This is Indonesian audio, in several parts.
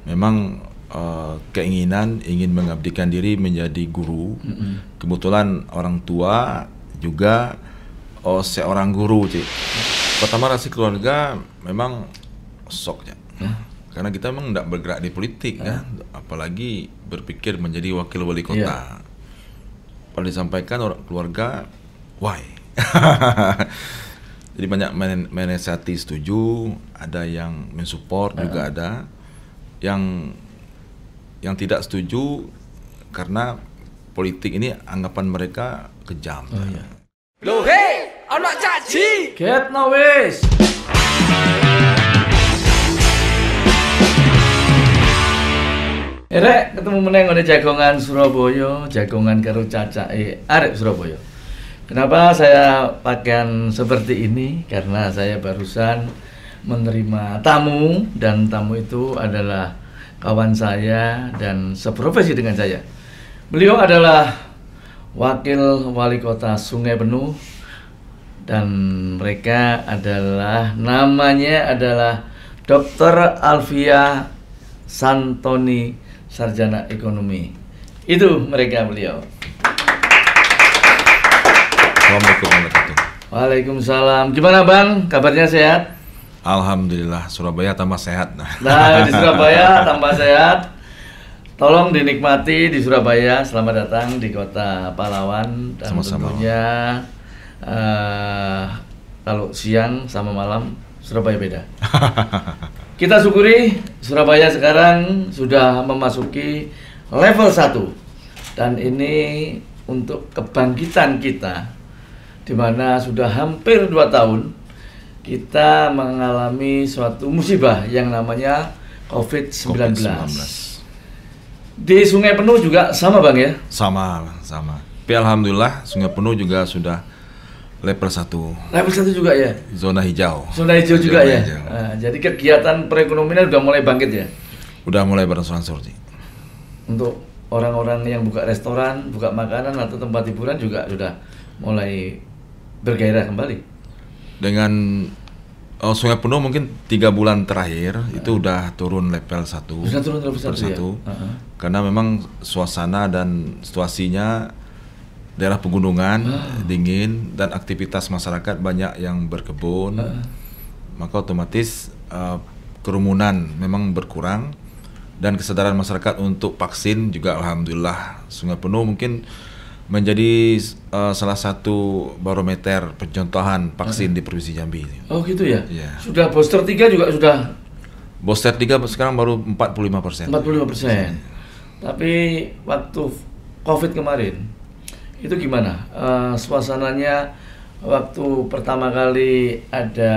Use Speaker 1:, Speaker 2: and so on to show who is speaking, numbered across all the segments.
Speaker 1: memang keinginan ingin mengabdikan diri menjadi guru. Kebetulan orang tua juga seorang guru, Cik. Pertama rasa keluarga memang sok ya. Karena kita memang tidak bergerak di politik kan, apalagi berpikir menjadi wakil wali kota. Kalau disampaikan orang keluarga, why? Jadi banyak menasihati setuju, ada yang mensupport juga ada, yang tidak setuju karena politik ini anggapan mereka kejam.
Speaker 2: Loh hei, anak caci.
Speaker 3: Get no wis. Rek ketemu meneng ngene jagongan Surabaya, jagongan karo cacake arek Surabaya. Kenapa saya pakaian seperti ini? Karena saya barusan menerima tamu dan tamu itu adalah kawan saya dan seprofesi dengan saya. Beliau adalah wakil wali kota Sungai Penuh dan mereka adalah namanya adalah Dr. Alvia Santoni, sarjana ekonomi. Itu mereka beliau.
Speaker 1: Assalamualaikum warahmatullahi wabarakatuh.
Speaker 3: Waalaikumsalam. Gimana Bang? Kabarnya sehat?
Speaker 1: Alhamdulillah, Surabaya tambah sehat.
Speaker 3: Nah, di Surabaya tambah sehat. Tolong dinikmati di Surabaya. Selamat datang di kota pahlawan. Dan
Speaker 1: sama-sama.
Speaker 3: Tentunya kalau siang sama malam Surabaya beda. Kita syukuri Surabaya sekarang sudah memasuki level 1. Dan ini untuk kebangkitan kita, di mana sudah hampir 2 tahun kita mengalami suatu musibah yang namanya COVID-19. Di Sungai Penuh juga sama Bang ya?
Speaker 1: Sama. Tapi alhamdulillah Sungai Penuh juga sudah level 1.
Speaker 3: Level 1 juga ya?
Speaker 1: Zona hijau.
Speaker 3: Zona hijau juga ya?
Speaker 1: Hijau.
Speaker 3: Nah, jadi kegiatan perekonomian sudah mulai bangkit ya?
Speaker 1: Udah mulai beransur-ansur.
Speaker 3: Untuk orang-orang yang buka restoran, buka makanan atau tempat hiburan juga sudah mulai bergairah kembali.
Speaker 1: Dengan Sungai Penuh mungkin 3 bulan terakhir itu udah turun level 1.
Speaker 3: Sudah turun level 1 ya?
Speaker 1: Karena memang suasana dan situasinya daerah pegunungan, dingin, dan aktivitas masyarakat banyak yang berkebun, maka otomatis kerumunan memang berkurang dan kesadaran masyarakat untuk vaksin juga alhamdulillah Sungai Penuh mungkin menjadi salah satu barometer pencontohan vaksin di Provinsi Jambi.
Speaker 3: Oh gitu ya?
Speaker 1: Ya.
Speaker 3: Sudah booster 3 juga sudah?
Speaker 1: Booster 3 sekarang baru 45%.
Speaker 3: 45%. Tapi waktu COVID kemarin itu gimana? Suasananya waktu pertama kali ada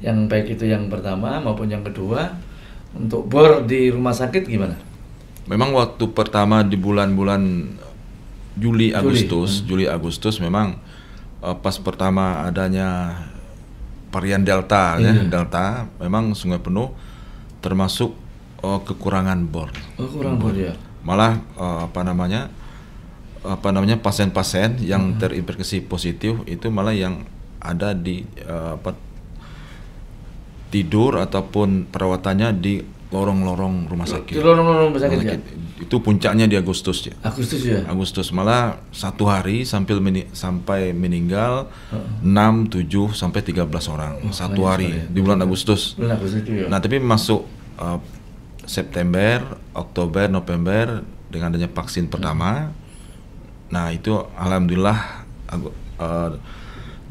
Speaker 3: yang baik itu yang pertama maupun yang kedua untuk bor di rumah sakit gimana?
Speaker 1: Memang waktu pertama di bulan-bulan Juli Agustus memang pas pertama adanya varian Delta Delta memang Sungai Penuh termasuk kekurangan bor.
Speaker 3: Kurang bor ya.
Speaker 1: Malah pasien-pasien yang terinfeksi positif itu malah yang ada di tidur ataupun perawatannya di lorong-lorong rumah sakit.
Speaker 3: Di lorong-lorong rumah sakit ya?
Speaker 1: Itu puncaknya di Agustus ya.
Speaker 3: Agustus
Speaker 1: Malah 1 hari sampai meninggal 6, 7 sampai 13 orang. 1 hari di bulan Agustus.
Speaker 3: Ya.
Speaker 1: Nah, tapi masuk September, Oktober, November dengan adanya vaksin pertama. Nah, itu alhamdulillah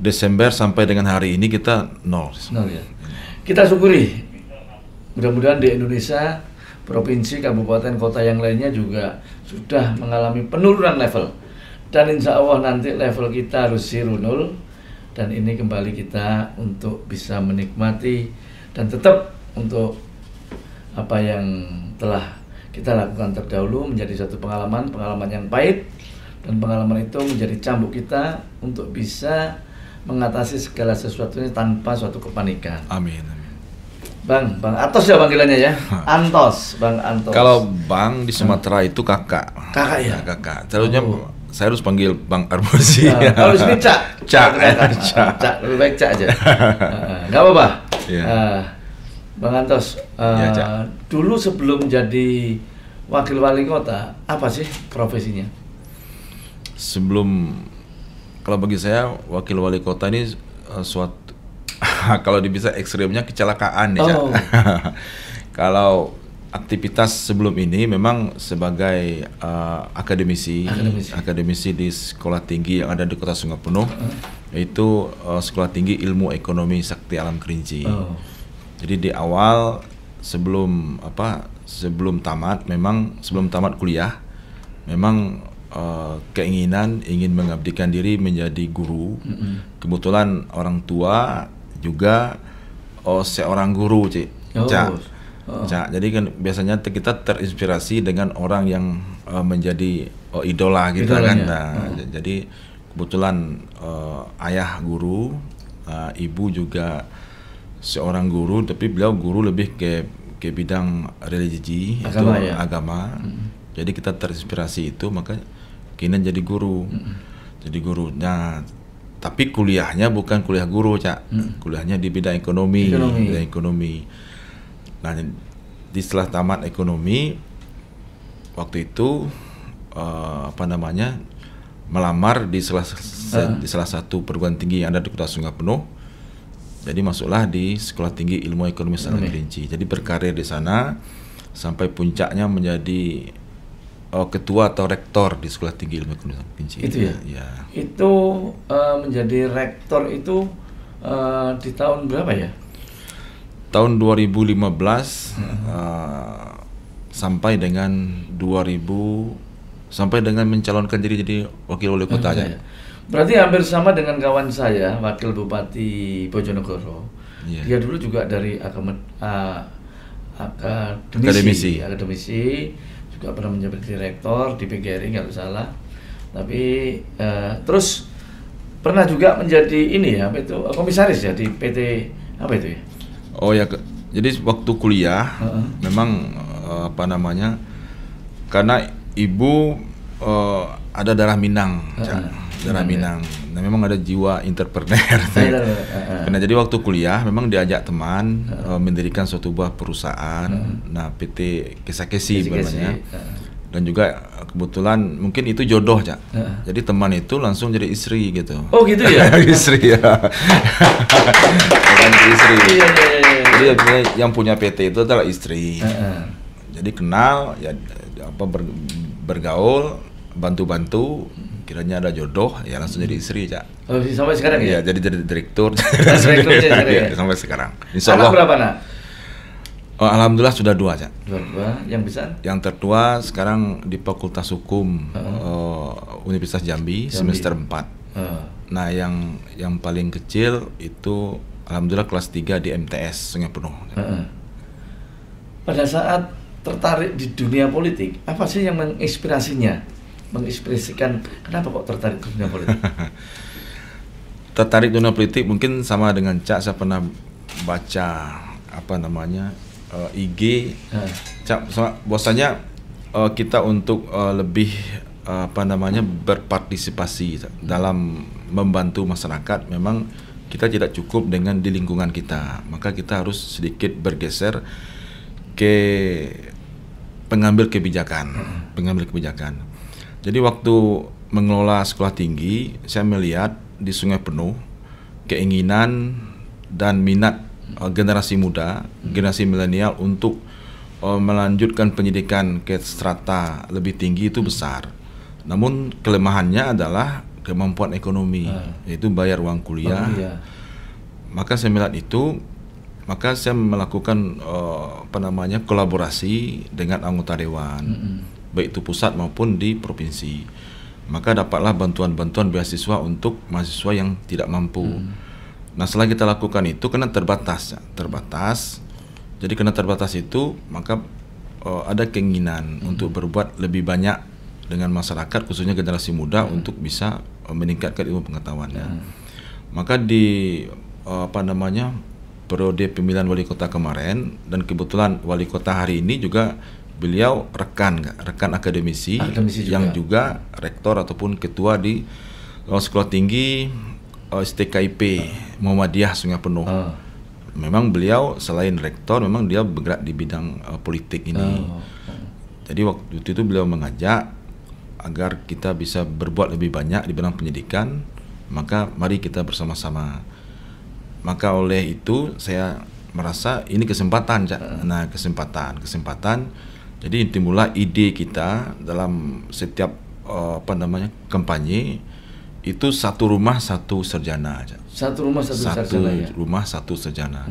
Speaker 1: Desember sampai dengan hari ini kita 0
Speaker 3: ya. Kita syukuri. Mudah-mudahan di Indonesia, provinsi, kabupaten, kota yang lainnya juga sudah mengalami penurunan level. Dan insya Allah nanti level kita harus 0 dan ini kembali kita untuk bisa menikmati dan tetap untuk apa yang telah kita lakukan terdahulu menjadi satu pengalaman yang pahit dan pengalaman itu menjadi cambuk kita untuk bisa mengatasi segala sesuatunya tanpa suatu kepanikan.
Speaker 1: Amin.
Speaker 3: Bang Antos ya panggilannya ya? Antos, Bang Antos.
Speaker 1: Kalau Bang di Sumatera itu kakak.
Speaker 3: Kakak ya?
Speaker 1: Kakak. Seharusnya saya harus panggil Bang Armusi.
Speaker 3: Nah, kalau di sini Cak. Cak, lebih baik Cak aja. Nggak apa-apa. Bang Antos,
Speaker 1: Ya, Cak.
Speaker 3: dulu sebelum jadi wakil wali kota, apa sih profesinya?
Speaker 1: Sebelum, kalau bagi saya wakil wali kota ini suatu kalau bisa ekstrimnya kecelakaan nih, Cak.
Speaker 3: Oh.
Speaker 1: Kalau aktivitas sebelum ini memang sebagai akademisi di sekolah tinggi yang ada di Kota Sungai Penuh, yaitu Sekolah Tinggi Ilmu Ekonomi Sakti Alam Kerinci. Jadi di awal sebelum tamat kuliah, memang keinginan ingin mengabdikan diri menjadi guru. Kebetulan orang tua juga seorang guru, Cak. Jadi kan biasanya kita terinspirasi dengan orang yang menjadi idola gitu kan. Jadi kebetulan ayah guru, ibu juga seorang guru, tapi beliau guru lebih ke bidang religi, agama. Jadi kita terinspirasi itu, maka kini jadi guru. Jadi guru. Nah, tapi kuliahnya bukan kuliah guru, Cak. Kuliahnya di bidang ekonomi. Nah, setelah tamat ekonomi, waktu itu melamar di salah satu perguruan tinggi yang ada di Kota Sungai Penuh. Jadi masuklah di Sekolah Tinggi Ilmu Ekonomi Sakti Kerinci. Jadi berkarir di sana sampai puncaknya menjadi ketua atau rektor di Sekolah Tinggi Ilmu Ekonomi Sakti Kerinci.
Speaker 3: Itu ya?
Speaker 1: Ya.
Speaker 3: Itu menjadi rektor itu di tahun berapa ya?
Speaker 1: Tahun 2015 sampai dengan mencalonkan diri jadi wakil wali kota aja.
Speaker 3: Berarti hampir sama dengan kawan saya, Wakil Bupati Bojonegoro. Dia dulu juga dari akademisi, juga pernah menjabat direktor di PGRI kalau salah. Tapi terus pernah juga menjadi komisaris ya di PT apa itu ya?
Speaker 1: Oh ya, jadi waktu kuliah memang karena ibu ada darah Minang, darah Minang. Nah, memang ada jiwa entrepreneur. Karena jadi waktu kuliah memang diajak teman mendirikan suatu buah perusahaan, nah PT Kesa-Kesi namanya. Dan juga kebetulan mungkin itu jodoh, Cak. Jadi teman itu langsung jadi istri gitu.
Speaker 3: Oh gitu ya?
Speaker 1: Istri ya. Bukan istri. Jadi yang punya PT itu adalah istri. Jadi kenal, ya bergaul, bantu-bantu. Kiranya ada jodoh, ya langsung jadi istri, Cak.
Speaker 3: Oh, sampai sekarang ya?
Speaker 1: Iya, jadi direktur. Sampai sekarang.
Speaker 3: Insya Allah. Anak berapa, Nak?
Speaker 1: Oh, alhamdulillah sudah 2, Cak.
Speaker 3: 2. Yang besar?
Speaker 1: Yang tertua sekarang di Fakultas Hukum Universitas Jambi. Semester 4. Nah, yang paling kecil itu alhamdulillah kelas 3 di MTS Sungai Penuh.
Speaker 3: Pada saat tertarik di dunia politik, apa sih yang menginspirasikan kenapa kok tertarik di dunia politik?
Speaker 1: Tertarik dunia politik mungkin sama dengan Cak, saya pernah baca IG Cak, bahwasanya kita untuk lebih berpartisipasi dalam membantu masyarakat, memang kita tidak cukup dengan di lingkungan kita, maka kita harus sedikit bergeser ke pengambil kebijakan. Jadi waktu mengelola sekolah tinggi, saya melihat di Sungai Penuh keinginan dan minat generasi muda, generasi milenial untuk melanjutkan pendidikan ke strata lebih tinggi itu besar. Namun kelemahannya adalah kemampuan ekonomi, yaitu bayar uang kuliah. Maka saya melihat itu, maka saya melakukan kolaborasi dengan anggota dewan. Baik itu pusat maupun di provinsi. Maka dapatlah bantuan-bantuan beasiswa untuk mahasiswa yang tidak mampu. Nah, setelah kita lakukan itu karena terbatas. Jadi karena terbatas itu, maka ada keinginan untuk berbuat lebih banyak dengan masyarakat, khususnya generasi muda, untuk bisa meningkatkan ilmu pengetahuannya. Maka di periode pemilihan wali kota kemarin, dan kebetulan wali kota hari ini juga beliau rekan akademisi yang juga rektor ataupun ketua di Sekolah Tinggi STKIP Muhammadiyah Sungai Penuh. memang beliau selain rektor, memang dia bergerak di bidang politik ini. Jadi waktu itu beliau mengajak agar kita bisa berbuat lebih banyak di bidang pendidikan, maka mari kita bersama-sama. Maka oleh itu saya merasa ini kesempatan, Cak. Nah, kesempatan. Jadi timbullah ide kita dalam setiap kampanye itu satu rumah satu sarjana, Cak.
Speaker 3: Satu rumah satu sarjana ya.
Speaker 1: Rumah satu sarjana.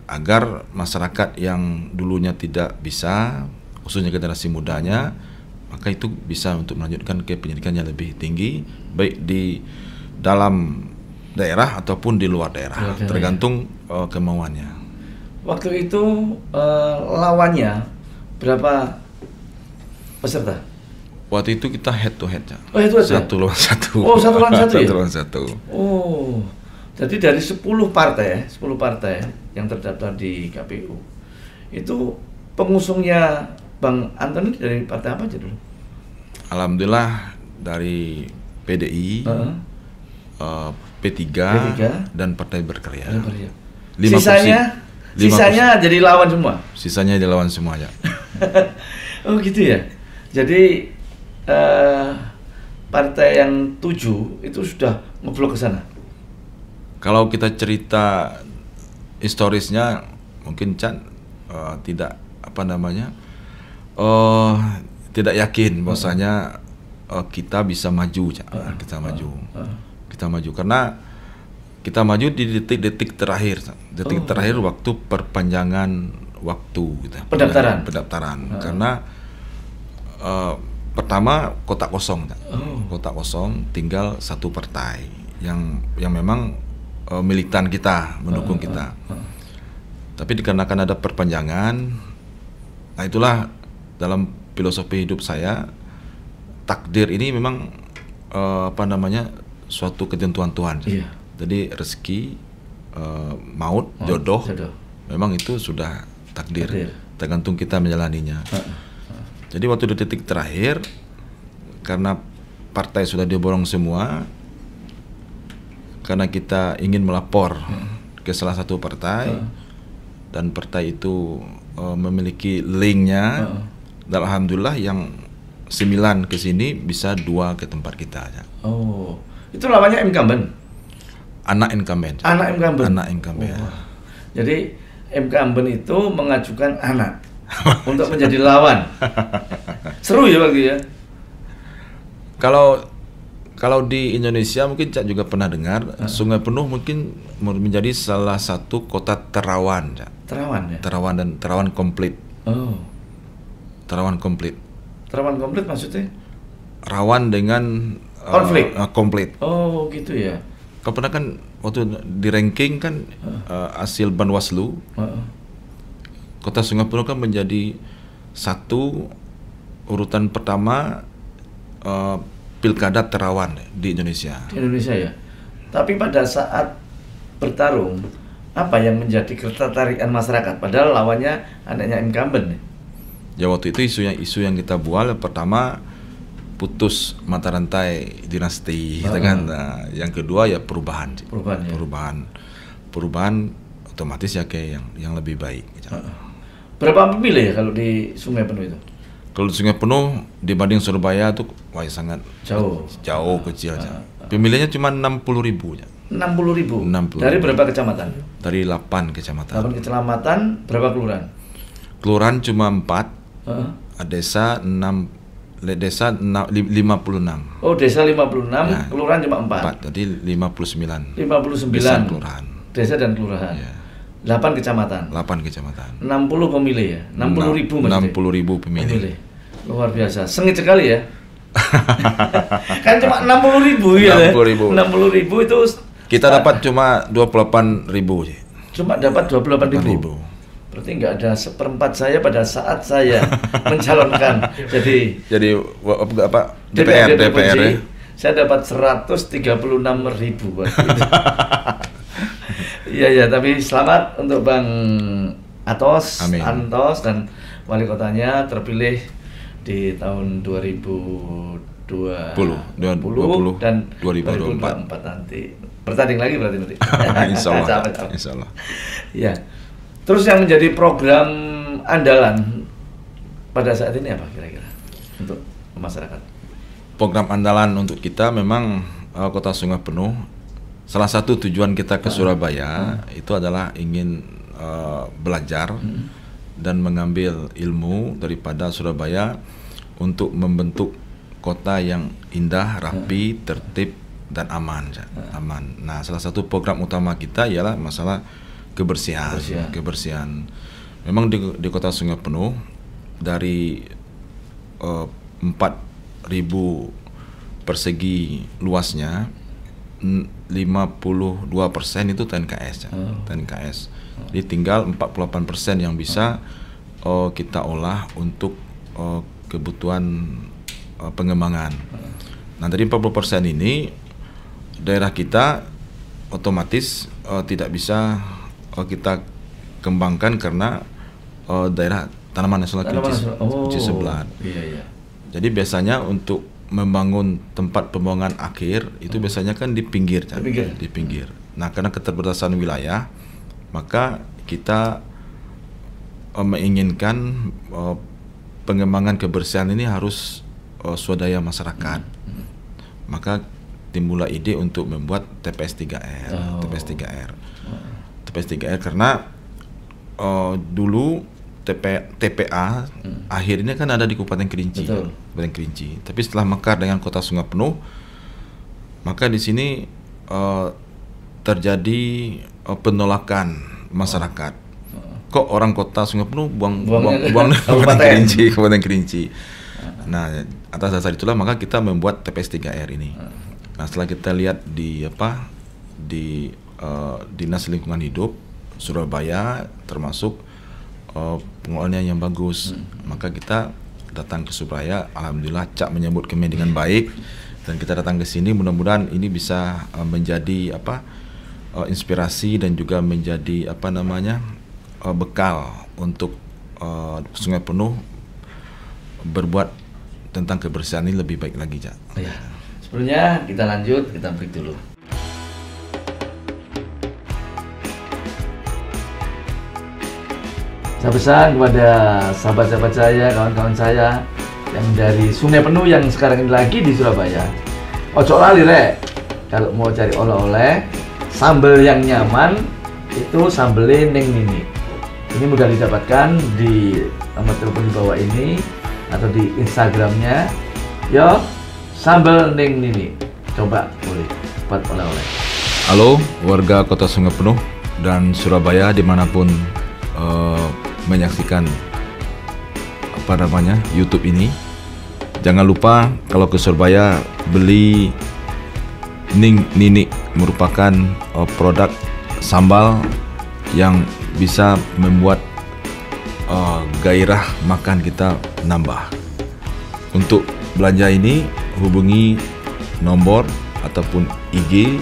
Speaker 1: Agar masyarakat yang dulunya tidak bisa, khususnya generasi mudanya, maka itu bisa untuk melanjutkan ke pendidikan yang lebih tinggi, baik di dalam daerah ataupun di luar daerah, tergantung kemauannya.
Speaker 3: Waktu itu lawannya berapa peserta?
Speaker 1: Waktu itu kita head to head, Cak.
Speaker 3: Oh, head to head.
Speaker 1: Satu lawan satu.
Speaker 3: Oh, satu lawan satu ya?
Speaker 1: Satu lawan satu.
Speaker 3: Oh, jadi dari 10 partai yang terdaftar di KPU, itu pengusungnya Bang Antoni dari partai apa aja dulu?
Speaker 1: Alhamdulillah dari PDI, P3, dan Partai Berkarya.
Speaker 3: Sisanya jadi lawan semua?
Speaker 1: Sisanya dilawan semua, ya.
Speaker 3: Oh gitu ya. Jadi partai yang 7 itu sudah ngeblok ke sana?
Speaker 1: Kalau kita cerita historisnya, mungkin Chan tidak tidak yakin bahwasanya kita bisa maju, Chan. Kita maju karena kita maju di detik-detik terakhir, terakhir waktu perpanjangan waktu gitu. Pendaftaran. Karena pertama kotak kosong, kotak kosong, tinggal satu partai yang memang militan kita, mendukung kita. Tapi dikarenakan ada perpanjangan, nah itulah dalam filosofi hidup saya, takdir ini memang suatu ketentuan Tuhan. Iya. Jadi rezeki, maut, jodoh, memang itu sudah takdir. Tergantung kita menjalaninya. Jadi waktu detik terakhir, karena partai sudah diborong semua, karena kita ingin melapor ke salah satu partai, dan partai itu memiliki linknya, dan alhamdulillah yang 9 ke sini bisa 2 ke tempat kita.
Speaker 3: Oh, itu lawannya incumbent?
Speaker 1: Anak incumbent.
Speaker 3: Oh. Jadi incumbent itu mengajukan anak untuk menjadi lawan. Seru ya bagi ya.
Speaker 1: Kalau di Indonesia mungkin Cak juga pernah dengar, Sungai Penuh mungkin menjadi salah satu kota terawan, Cak.
Speaker 3: Terawan ya.
Speaker 1: Terawan komplit.
Speaker 3: Oh.
Speaker 1: Terawan komplit.
Speaker 3: Terawan komplit maksudnya?
Speaker 1: Rawan dengan
Speaker 3: konflik.
Speaker 1: Komplit.
Speaker 3: Oh gitu ya.
Speaker 1: Kau pernah kan waktu di ranking kan hasil Banwaslu, Kota Sungai Penuh kan menjadi urutan pertama pilkada terawan di Indonesia.
Speaker 3: Di Indonesia ya. Tapi pada saat bertarung, apa yang menjadi ketertarikan masyarakat? Padahal lawannya anaknya incumbent.
Speaker 1: Ya waktu itu isu yang kita buat pertama putus mata rantai dinasti, kan. Nah, yang kedua ya perubahan. Perubahan otomatis ya kayak yang lebih baik.
Speaker 3: Berapa pemilih ya kalau di Sungai Penuh itu?
Speaker 1: Kalau di Sungai Penuh dibanding Surabaya tuh sangat jauh kecil. Pemilihnya cuma 60.000.
Speaker 3: 60.000. Dari berapa kecamatan?
Speaker 1: Dari 8 kecamatan.
Speaker 3: 8 kecamatan, berapa kelurahan?
Speaker 1: Kelurahan cuma 4. Desa 56.
Speaker 3: Oh, desa 56, ya. Kelurahan cuma 4.
Speaker 1: Jadi 59.
Speaker 3: 59
Speaker 1: desa kelurahan.
Speaker 3: Desa dan kelurahan. Ya. 8 kecamatan.
Speaker 1: 8 kecamatan.
Speaker 3: 60 pemilih ya. 60.000 maksudnya.
Speaker 1: 60.000 pemilih.
Speaker 3: Luar biasa. Sengit sekali ya. Kan cuma 60.000 ya. 60.000 itu
Speaker 1: kita dapat cuma 28.000.
Speaker 3: Cuma dapat 28.000. Berarti nggak ada seperempat saya pada saat saya mencalonkan jadi
Speaker 1: apa DPR ya.
Speaker 3: Saya dapat 136.000 Iya tapi selamat untuk Bang Atos.
Speaker 1: Amin.
Speaker 3: Antos dan wali kotanya terpilih di tahun 2020 dan 2024 nanti. Bertanding lagi berarti nanti.
Speaker 1: Insya Allah.
Speaker 3: Capek.
Speaker 1: Insya Allah.
Speaker 3: Ya. Terus yang menjadi program andalan pada saat ini apa kira-kira untuk masyarakat?
Speaker 1: Program andalan untuk kita memang Kota Sungai Penuh. Salah satu tujuan kita ke Surabaya itu adalah ingin belajar dan mengambil ilmu daripada Surabaya untuk membentuk kota yang indah, rapi, tertib dan aman. Aman. Nah, salah satu program utama kita ialah masalah kebersihan. Memang di Kota Sungai Penuh dari 4.000 persegi luasnya 52% itu TNKS. TNKS. Jadi tinggal 48% yang bisa kita olah untuk kebutuhan pengembangan. Nah, dari 40% ini daerah kita otomatis tidak bisa kita kembangkan karena daerah tanaman nasional kunci sebelah.
Speaker 3: Iya.
Speaker 1: Jadi biasanya untuk membangun tempat pembuangan akhir itu biasanya kan di pinggir. Di pinggir. Nah, karena keterbatasan wilayah, maka kita menginginkan pengembangan kebersihan ini harus swadaya masyarakat. Maka timbullah ide untuk membuat TPS 3R. TPS 3R karena dulu TPA akhirnya kan ada di Kabupaten Kerinci. Kabupaten Kerinci. Tapi setelah mekar dengan Kota Sungai Penuh, maka di sini terjadi penolakan masyarakat. Kok orang Kota Sungai Penuh buang Kabupaten Kerinci. Nah, atas dasar itulah maka kita membuat TPS 3R ini. Nah, setelah kita lihat di Dinas Lingkungan Hidup Surabaya termasuk pengelolaannya yang bagus, maka kita datang ke Surabaya. Alhamdulillah Cak menyambut kami dengan baik dan kita datang ke sini. Mudah-mudahan ini bisa menjadi inspirasi dan juga menjadi bekal untuk Sungai Penuh berbuat tentang kebersihan ini lebih baik lagi, Cak.
Speaker 3: Ya. Sebelumnya kita lanjut, kita break dulu. Saya pesan kepada sahabat-sahabat saya, kawan-kawan saya yang dari Sungai Penuh yang sekarang ini lagi di Surabaya. Ojo lali rek, kalau mau cari oleh-oleh sambal yang nyaman itu sambelnya Neng Nini. Ini mudah didapatkan di nomor telepon di bawah ini atau di Instagramnya. Yo, sambal Neng Nini. Coba boleh buat oleh-oleh.
Speaker 1: Halo warga Kota Sungai Penuh dan Surabaya dimanapun menyaksikan YouTube ini, jangan lupa kalau ke Surabaya beli Neng Nini, merupakan produk sambal yang bisa membuat gairah makan kita nambah. Untuk belanja ini hubungi nomor ataupun IG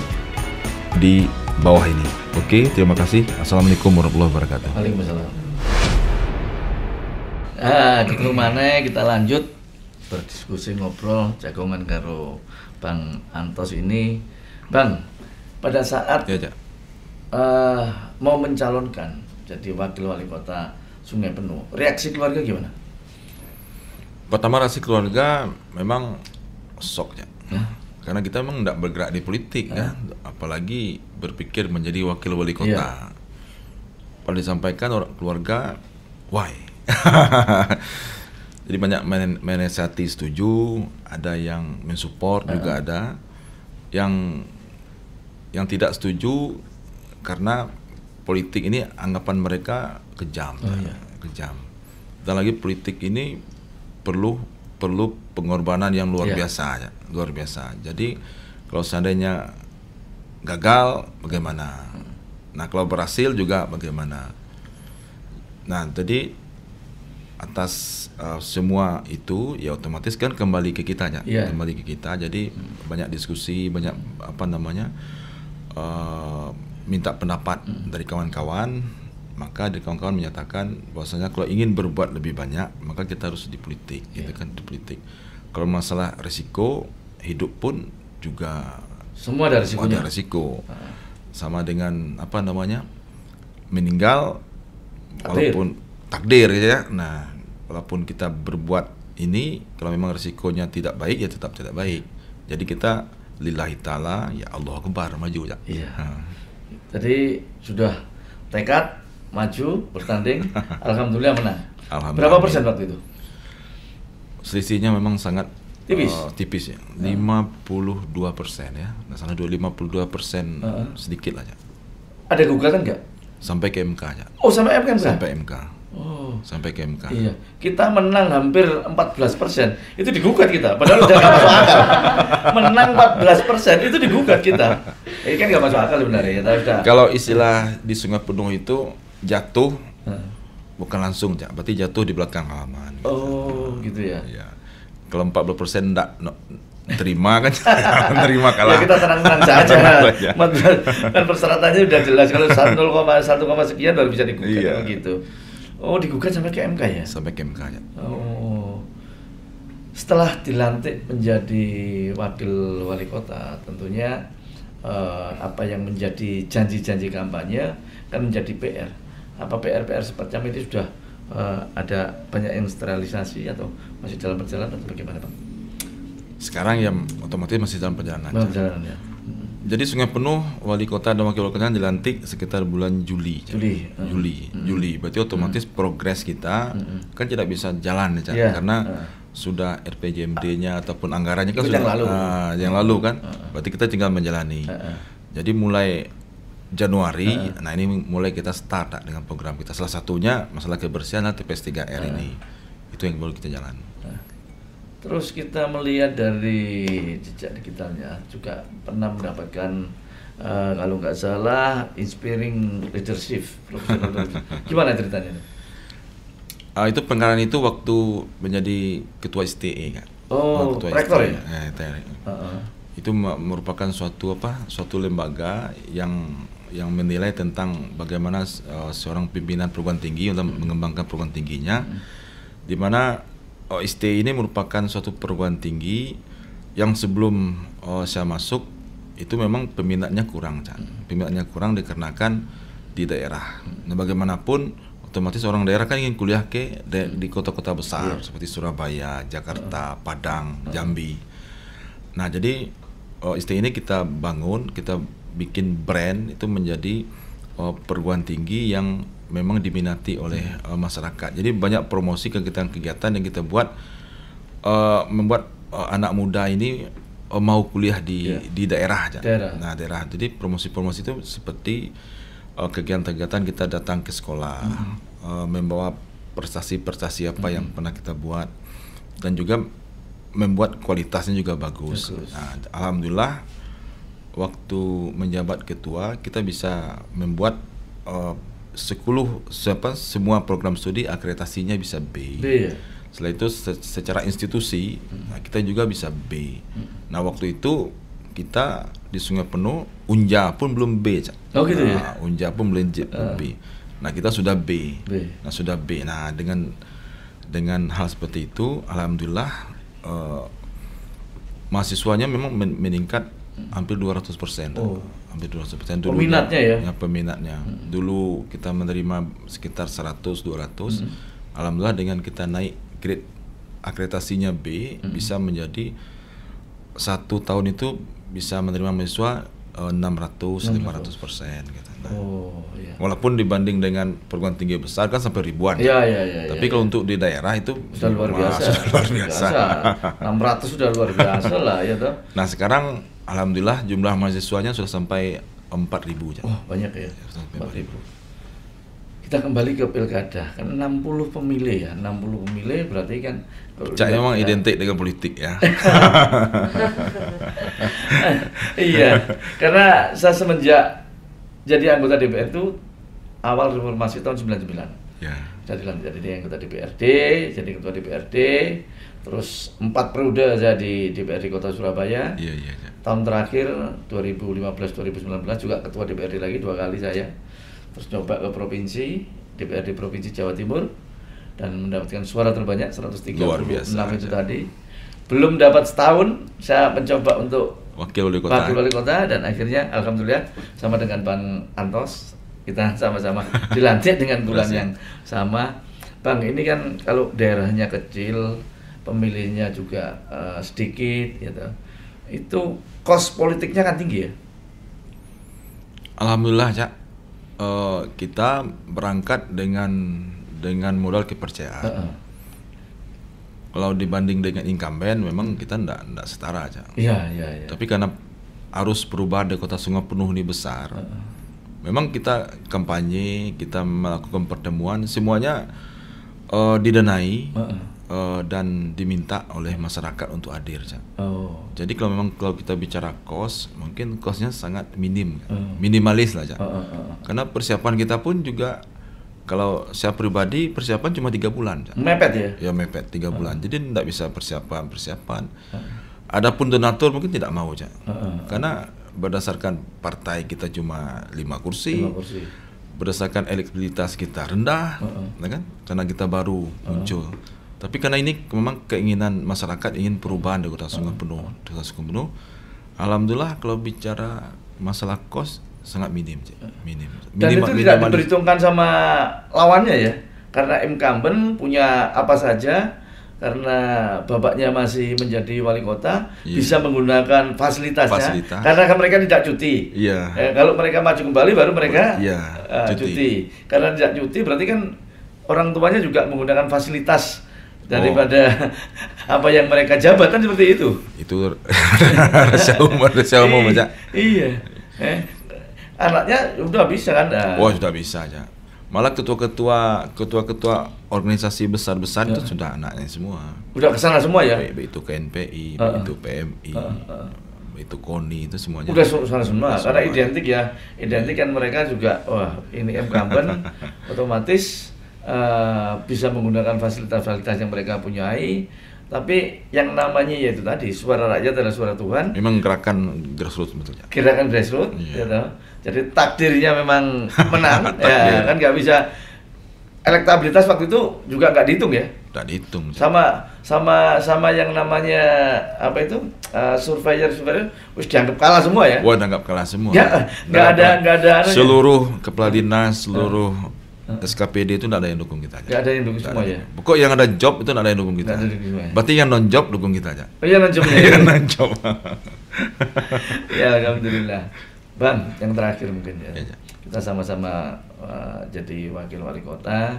Speaker 1: di bawah ini. Oke, terima kasih. Assalamualaikum warahmatullahi wabarakatuh.
Speaker 3: Waalaikumsalam. Ketemu mana kita lanjut berdiskusi ngobrol jagongan karo Bang Antos ini. Bang, pada saat mau mencalonkan jadi wakil wali kota Sungai Penuh, reaksi keluarga gimana?
Speaker 1: Pertama, reaksi keluarga memang shock ya. Karena kita memang tidak bergerak di politik kan, apalagi berpikir menjadi wakil wali kota. Kalau disampaikan orang keluarga, why? Jadi banyak menasihati setuju, ada yang mensupport juga ada yang tidak setuju karena politik ini anggapan mereka kejam, kejam. Dan lagi politik ini perlu pengorbanan yang luar biasa, luar biasa. Jadi kalau seandainya gagal bagaimana? Nah, kalau berhasil juga bagaimana? Nah, jadi atas semua itu ya otomatis kan kembali ke kita ya, kembali ke kita. Jadi banyak diskusi, banyak minta pendapat dari kawan-kawan. Maka dari kawan-kawan menyatakan bahwasanya kalau ingin berbuat lebih banyak maka kita harus di politik, gitu kan, di politik. Kalau masalah resiko hidup pun juga
Speaker 3: Semua ada risikonya.
Speaker 1: Ada risiko. Sama dengan apa namanya, meninggal, walaupun takdir gitu ya. Nah, walaupun kita berbuat ini, kalau memang risikonya tidak baik ya tetap tidak baik. Jadi kita lillahi ta'ala, ya Allah Akbar, maju ya.
Speaker 3: Iya. Jadi sudah tekad maju bertanding, alhamdulillah menang.
Speaker 1: Alhamdulillah.
Speaker 3: Berapa persen waktu itu?
Speaker 1: Selisihnya memang sangat
Speaker 3: Tipis?
Speaker 1: Tipis ya, 52% ya. Nah, sana 52% sedikit lah ya.
Speaker 3: Ada gugatan nggak?
Speaker 1: Sampai ke MK ya.
Speaker 3: Oh, sampai MK?
Speaker 1: Sampai MK.
Speaker 3: Oh.
Speaker 1: Sampai ke MK.
Speaker 3: Iya, kita menang hampir 14%. Itu digugat kita, padahal udah nggak masuk akal. Menang 14%, itu digugat kita. Ini kan nggak masuk akal sebenarnya.
Speaker 1: Kalau istilah di Sungai Penuh itu jatuh, bukan langsung ya, berarti jatuh di belakang halaman. Gitu.
Speaker 3: Oh, gitu ya.
Speaker 1: Iya. Kalau 40% enggak terima kan, terima kalah.
Speaker 3: Ya kita tenang-tenang saja. Kan persyaratannya udah jelas, kalau 1,1 sekian baru bisa digugat. Gitu. Oh, digugat sampai ke MK ya?
Speaker 1: Sampai ke MK ya.
Speaker 3: Oh. Setelah dilantik menjadi wakil wali kota, tentunya apa yang menjadi janji-janji kampanye kan menjadi PR. Apa PR-PR semacam ini sudah ada banyak yang sterilitasasi atau masih dalam perjalanan atau bagaimana, Pak?
Speaker 1: Sekarang ya otomatis masih dalam perjalanan.
Speaker 3: Perjalanan ya.
Speaker 1: Jadi Sungai Penuh wali kota dan wakil wali kota dilantik sekitar bulan Juli. Juli. Berarti otomatis progres kita kan tidak bisa jalan ya, karena sudah RPJMD-nya ataupun anggarannya kan
Speaker 3: itu
Speaker 1: sudah yang lalu kan. Berarti kita tinggal menjalani. Jadi mulai Januari, nah ini mulai kita start dengan program kita. Salah satunya masalah kebersihan TPS 3R ini. Itu yang baru kita jalan.
Speaker 3: Terus kita melihat dari jejak digitalnya juga pernah mendapatkan kalau nggak salah inspiring leadership. Gimana ceritanya?
Speaker 1: Itu pengalaman itu waktu menjadi ketua STE kan.
Speaker 3: Oh,
Speaker 1: ketua
Speaker 3: rektor
Speaker 1: STE,
Speaker 3: ya?
Speaker 1: Itu merupakan suatu lembaga yang menilai tentang bagaimana seorang pimpinan perguruan tinggi untuk mengembangkan perguruan tingginya, di mana STI ini merupakan suatu perguruan tinggi yang sebelum saya masuk itu memang peminatnya kurang, peminatnya kurang dikarenakan di daerah. Nah, bagaimanapun otomatis orang daerah kan ingin kuliah di kota-kota besar seperti Surabaya, Jakarta, Padang, Jambi. Nah, jadi STI ini kita bangun, kita bikin brand itu menjadi perguruan tinggi yang memang diminati oleh masyarakat. Jadi banyak promosi kegiatan-kegiatan yang kita buat, membuat anak muda ini mau kuliah di daerah. Nah, daerah. Jadi promosi-promosi itu seperti kegiatan-kegiatan kita datang ke sekolah, membawa prestasi-prestasi apa yang pernah kita buat, dan juga membuat kualitasnya juga bagus. Nah, alhamdulillah waktu menjabat ketua kita bisa membuat semua program studi akreditasinya bisa B.
Speaker 3: Ya?
Speaker 1: Setelah itu secara institusi kita juga bisa B. Nah, waktu itu kita di Sungai Penuh Unja pun belum B.
Speaker 3: Oh gitu ya?
Speaker 1: Unja pun belum B. Nah, kita sudah B. Nah, sudah B. Nah, dengan hal seperti itu alhamdulillah mahasiswanya memang meningkat hampir 200%. Hampir 200% dulu.
Speaker 3: Peminatnya ya?
Speaker 1: Peminatnya. Dulu kita menerima sekitar 100-200. Alhamdulillah dengan kita naik grade akreditasinya B, bisa menjadi 1 tahun itu bisa menerima mahasiswa 600-500% gitu. Nah, walaupun dibanding dengan perguruan tinggi besar kan sampai ribuan. Tapi kalau untuk di daerah itu
Speaker 3: sudah luar biasa. 600 sudah luar biasa lah ya toh.
Speaker 1: Nah, sekarang alhamdulillah jumlah mahasiswanya sudah sampai 4.000.
Speaker 3: Oh, banyak ya. 4.000. Kita kembali ke pilkada, kan 60 pemilih ya. 60 pemilih berarti kan
Speaker 1: Cak memang identik dengan politik ya.
Speaker 3: Iya, karena saya semenjak jadi anggota DPR itu awal reformasi tahun 99.
Speaker 1: Ya.
Speaker 3: Saya dilantik jadi anggota DPRD, jadi ketua DPRD, terus 4 periode saya di DPRD Kota Surabaya.
Speaker 1: Iya.
Speaker 3: Tahun terakhir 2015-2019 juga ketua DPRD lagi 2 kali saya. Terus coba ke provinsi, DPRD Provinsi Jawa Timur, dan mendapatkan suara terbanyak 136 itu tadi. Belum dapat setahun, saya mencoba untuk
Speaker 1: Wakil wali kota.
Speaker 3: Wakil wali kota, dan akhirnya alhamdulillah sama dengan Bang Antos kita sama-sama dilantik dengan bulan yang sama. Bang, ini kan kalau daerahnya kecil, pemilihnya juga sedikit, gitu. Itu kos politiknya kan tinggi ya?
Speaker 1: Alhamdulillah, Cak. Kita berangkat dengan modal kepercayaan. Kalau dibanding dengan incumbent, memang kita ndak setara aja.
Speaker 3: Iya.
Speaker 1: Tapi karena arus perubahan di Kota Sungai Penuh ini besar, memang kita kampanye, kita melakukan pertemuan, semuanya didanai dan diminta oleh masyarakat untuk hadir. Jadi kalau kita bicara kos, mungkin kosnya sangat minimalis lah. Karena persiapan kita pun juga, kalau saya pribadi persiapan cuma 3 bulan.
Speaker 3: Mepet ya?
Speaker 1: Ya mepet 3 bulan. Jadi tidak bisa persiapan. Adapun donatur mungkin tidak mau, karena berdasarkan partai kita cuma 5 kursi. Berdasarkan elektabilitas kita rendah, kan? Karena kita baru muncul. Tapi karena ini memang keinginan masyarakat ingin perubahan di Kota Sungai Penuh. Alhamdulillah kalau bicara masalah kos sangat minim.
Speaker 3: Dan itu tidak diperhitungkan sama lawannya ya, karena incumbent punya apa saja, karena bapaknya masih menjadi wali kota, bisa menggunakan fasilitasnya. Karena mereka tidak cuti. Kalau mereka maju kembali baru mereka cuti. Karena tidak cuti berarti kan orang tuanya juga menggunakan fasilitas daripada apa yang mereka jabat, kan seperti itu.
Speaker 1: Itu rahasia umum aja.
Speaker 3: Iya. Anaknya udah bisa kan?
Speaker 1: Wah, sudah bisa aja. Malah ketua-ketua organisasi besar-besar itu sudah anaknya semua.
Speaker 3: Udah kesana semua ya?
Speaker 1: Baik itu KNPI, baik itu PMI, itu KONI, itu semuanya.
Speaker 3: Udah kesana semua, karena identik ya. Identik kan mereka juga, wah ini incumbent, otomatis bisa menggunakan fasilitas-fasilitas yang mereka punyai. Tapi yang namanya yaitu tadi, suara rakyat adalah suara Tuhan.
Speaker 1: Memang gerakan grassroots betulnya.
Speaker 3: Gerakan grassroots, gitu. Jadi takdirnya memang menang, ya kan nggak bisa. Elektabilitas waktu itu juga nggak dihitung ya?
Speaker 1: Nggak dihitung.
Speaker 3: Sama yang namanya apa itu surveyor wis dianggap kalah semua ya?
Speaker 1: Wah, dianggap kalah semua.
Speaker 3: Nggak ada.
Speaker 1: Seluruh kepala dinas, seluruh SKPD itu tidak ada yang dukung kita aja.
Speaker 3: Nggak ada yang dukung semua ya?
Speaker 1: Pokok yang ada job itu tidak ada yang dukung kita. Berarti yang non job dukung kita aja.
Speaker 3: Oh iya, non job ya?
Speaker 1: Yang non job.
Speaker 3: Ya alhamdulillah. Bang, yang terakhir mungkin ya. Kita sama-sama jadi wakil wali kota.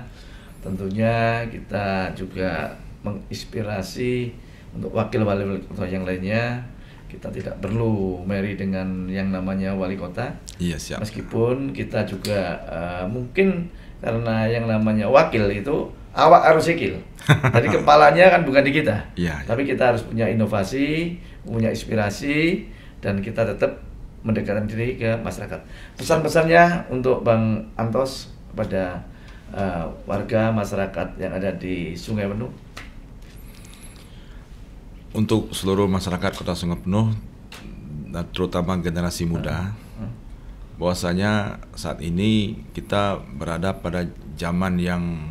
Speaker 3: Tentunya kita juga menginspirasi untuk wakil wali kota yang lainnya. Kita tidak perlu marry dengan yang namanya wali kota.
Speaker 1: Iya, siap.
Speaker 3: Meskipun kita juga mungkin karena yang namanya wakil itu awak harus sikil. Jadi kepalanya kan bukan di kita. Tapi kita harus punya inovasi, punya inspirasi, dan kita tetap mendekatkan diri ke masyarakat. Pesan-pesannya untuk Bang Antos kepada warga masyarakat yang ada di Sungai Penuh.
Speaker 1: Untuk seluruh masyarakat Kota Sungai Penuh, terutama generasi muda, bahwasanya saat ini kita berada pada zaman yang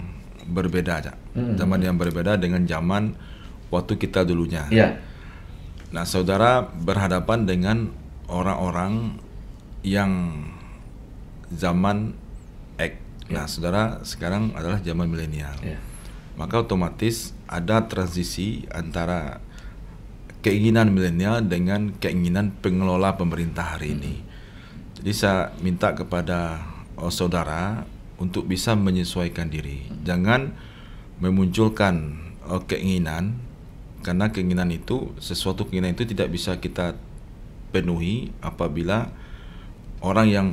Speaker 1: berbeda, zaman yang berbeda dengan zaman waktu kita dulunya. Nah, saudara berhadapan dengan orang-orang yang zaman X. Nah, saudara sekarang adalah zaman milenial. Maka otomatis ada transisi antara keinginan milenial dengan keinginan pengelola pemerintah hari ini. Jadi saya minta kepada saudara untuk bisa menyesuaikan diri. Jangan memunculkan keinginan, karena keinginan itu, sesuatu keinginan itu tidak bisa kita penuhi apabila orang yang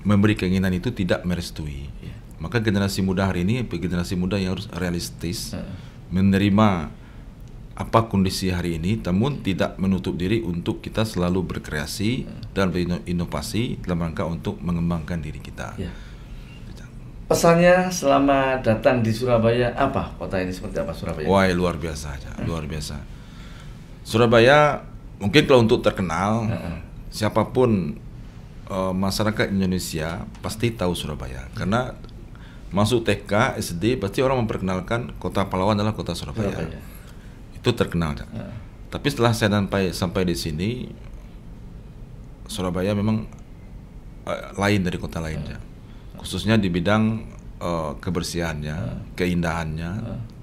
Speaker 1: memberi keinginan itu tidak merestui. Maka generasi muda hari ini, generasi muda yang harus realistis, menerima apa kondisi hari ini, namun tidak menutup diri untuk kita selalu berkreasi dan berinovasi dalam rangka untuk mengembangkan diri kita.
Speaker 3: Pesannya selama datang di Surabaya, apa kota ini, seperti apa Surabaya?
Speaker 1: Wah, luar biasa aja, luar biasa. Surabaya mungkin kalau untuk terkenal, siapapun masyarakat Indonesia pasti tahu Surabaya, karena masuk TK, SD pasti orang memperkenalkan kota pahlawan adalah kota Surabaya. Itu terkenal. Tapi setelah saya sampai di sini, Surabaya memang lain dari kota lainnya, khususnya di bidang kebersihannya, keindahannya,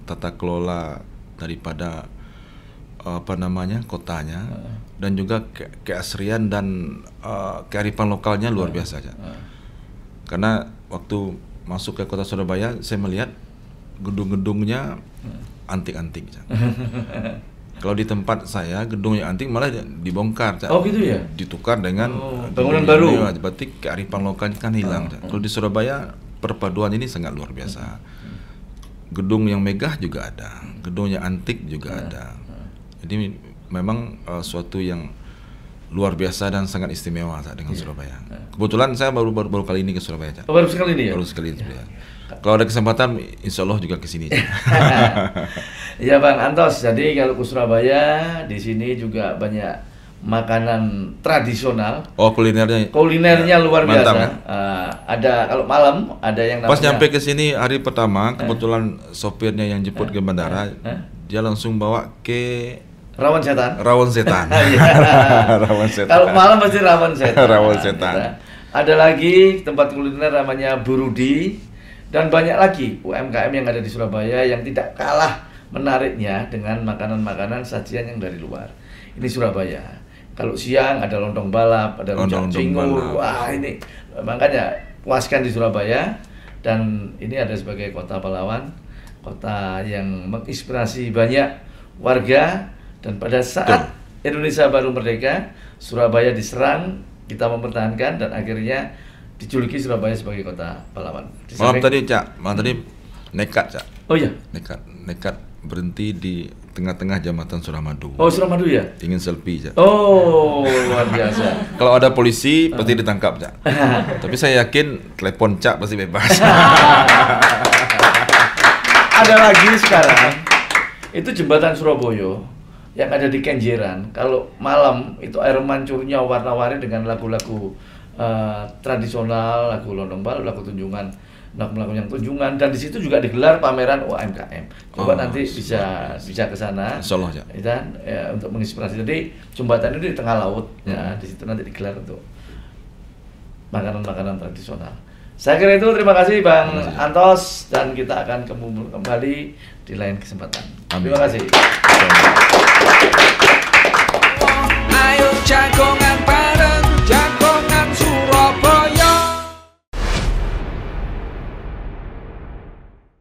Speaker 1: tata kelola daripada kotanya, dan juga keasrian dan kearifan lokalnya luar biasa aja. Karena waktu masuk ke kota Surabaya, saya melihat gedung-gedungnya antik-antik. Kalau di tempat saya gedung yang antik malah dibongkar.
Speaker 3: Oh gitu ya?
Speaker 1: Ditukar dengan
Speaker 3: bangunan baru.
Speaker 1: Berarti kearifan lokalnya kan hilang. Kalau di Surabaya perpaduan ini sangat luar biasa. Gedung yang megah juga ada, gedung yang antik juga ada. Jadi memang suatu yang luar biasa dan sangat istimewa dengan Surabaya. Kebetulan saya baru kali ini ke Surabaya.
Speaker 3: Baru sekali ini ya?
Speaker 1: Baru sekali ini. Kalau ada kesempatan, insya Allah juga ke sini.
Speaker 3: Iya Bang Antos, jadi kalau ke Surabaya, di sini juga banyak makanan tradisional.
Speaker 1: Oh, kulinernya
Speaker 3: luar
Speaker 1: mantap,
Speaker 3: biasa.
Speaker 1: ya?
Speaker 3: Ada kalau malam ada yang namanya.
Speaker 1: Pas nyampe ke sini hari pertama, kebetulan sopirnya yang jemput ke bandara, dia langsung bawa ke
Speaker 3: rawon setan.
Speaker 1: Rawon setan. Rawon setan.
Speaker 3: Kalau malam pasti rawon setan.
Speaker 1: Rawon setan.
Speaker 3: Ada lagi tempat kuliner namanya Burudi. Dan banyak lagi UMKM yang ada di Surabaya yang tidak kalah menariknya dengan makanan-makanan sajian yang dari luar. Ini Surabaya. Kalau siang ada lontong balap, ada rujak cingur. Wah ini makanya puaskan di Surabaya. Dan ini ada sebagai kota pahlawan, kota yang menginspirasi banyak warga. Dan pada saat Indonesia baru merdeka, Surabaya diserang, kita mempertahankan dan akhirnya dijuluki Surabaya sebagai kota pahlawan.
Speaker 1: Malam tadi nekat, Cak.
Speaker 3: Oh iya.
Speaker 1: Nekat berhenti di tengah-tengah jembatan Suramadu.
Speaker 3: Oh, Suramadu ya?
Speaker 1: Ingin selfie, Cak.
Speaker 3: Oh, luar biasa.
Speaker 1: Kalau ada polisi pasti ditangkap, Cak. Tapi saya yakin telepon Cak pasti bebas.
Speaker 3: Ada lagi sekarang. Itu jembatan Surabaya yang ada di Kenjeran. Kalau malam itu air mancurnya warna-warni dengan lagu-lagu tradisional, lagu lontong balap, lagu tunjungan, lagu yang tunjungan, dan di situ juga digelar pameran UMKM. Coba nanti bisa ke sana.
Speaker 1: Insyaallah ya.
Speaker 3: Untuk menginspirasi. Jadi jembatan itu di tengah laut, ya, di situ nanti digelar untuk makanan-makanan tradisional. Saya kira itu, terima kasih Bang Antos, dan kita akan kembali di lain kesempatan.
Speaker 1: Amin.
Speaker 3: Terima kasih.